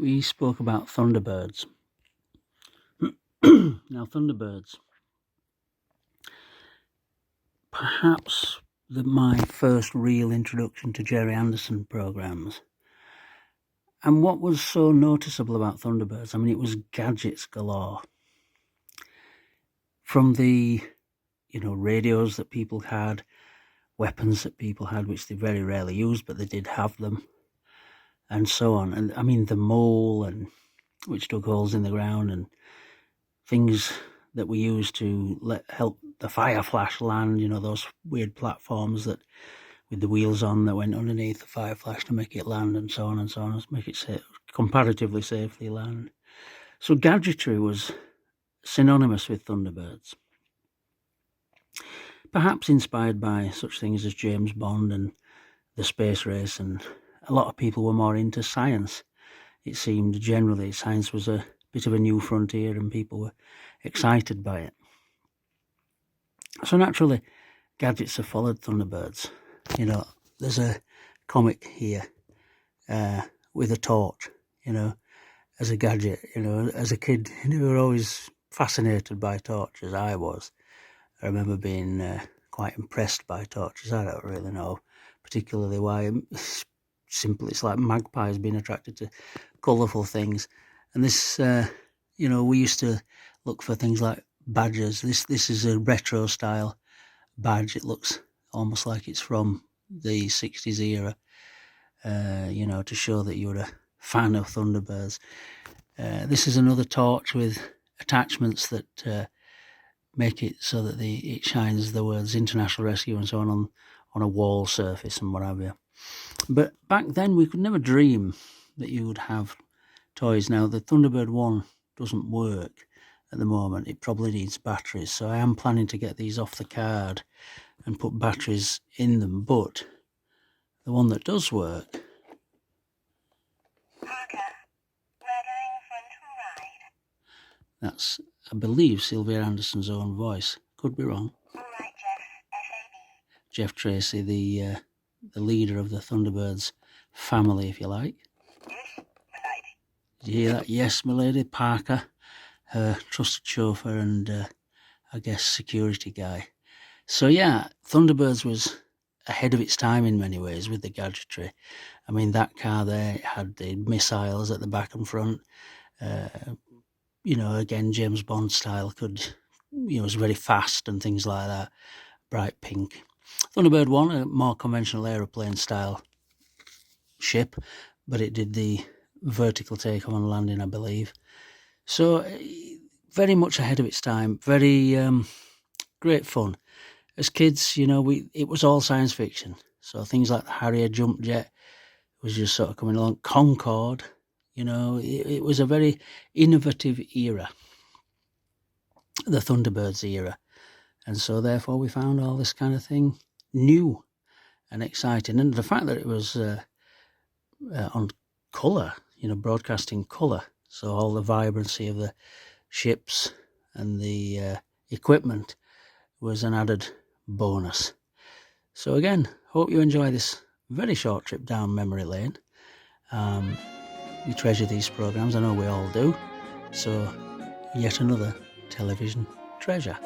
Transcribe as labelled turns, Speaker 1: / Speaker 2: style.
Speaker 1: we spoke about Thunderbirds. Now, Thunderbirds, perhaps my first real introduction to Gerry Anderson programmes. And what was so noticeable about Thunderbirds, I mean, it was gadgets galore. From the, radios that people had, weapons that people had, which they very rarely used, but they did have them, and so on. And I mean, the mole, which dug holes in the ground, and things that we used to help the fire flash land, those weird platforms that with the wheels on that went underneath the fire flash to make it land, and so on, to make it comparatively safely land. So gadgetry was synonymous with Thunderbirds. Perhaps inspired by such things as James Bond and the space race, and a lot of people were more into science. It seemed generally science was a bit of a new frontier and people were excited by it. So naturally, gadgets have followed Thunderbirds. There's a comic here with a torch, as a gadget. As a kid, we were always fascinated by torches. I was. I remember being quite impressed by torches. I don't really know particularly why. Simply, it's like magpies being attracted to colourful things. And this, we used to look for things like badges. This is a retro style badge. It looks almost like it's from the 60s era, to show that you were a fan of Thunderbirds. This is another torch with attachments that make it so that it shines the words International Rescue and so on a wall surface and what have you. But back then we could never dream that you would have toys. Now the Thunderbird 1 doesn't work at the moment. It probably needs batteries, so I am planning to get these off the card and put batteries in them. But the one that does work,
Speaker 2: Parker, we're going for a ride.
Speaker 1: That's, I believe, Sylvia Anderson's own voice. Could be wrong.
Speaker 2: All right, Jeff, FAB.
Speaker 1: Jeff Tracy, the leader of the Thunderbirds family, if you like.
Speaker 2: Yes, milady.
Speaker 1: Did you hear that? Yes, milady. Parker, her trusted chauffeur and, I guess, security guy. So yeah, Thunderbirds was ahead of its time in many ways with the gadgetry. I mean, that car there, it had the missiles at the back and front. Again, James Bond style it was very fast and things like that. Bright pink. Thunderbird 1, a more conventional aeroplane style ship, but it did the vertical takeoff and landing, I believe. So very much ahead of its time. Very great fun. As kids, it was all science fiction. So things like the Harrier jump jet was just sort of coming along. Concorde, it was a very innovative era, the Thunderbirds era. And so therefore we found all this kind of thing new and exciting. And the fact that it was on colour, broadcasting colour, so all the vibrancy of the ships and the equipment was an added bonus. So again, hope you enjoy this very short trip down memory lane. We treasure these programmes, I know we all do. So yet another television treasure.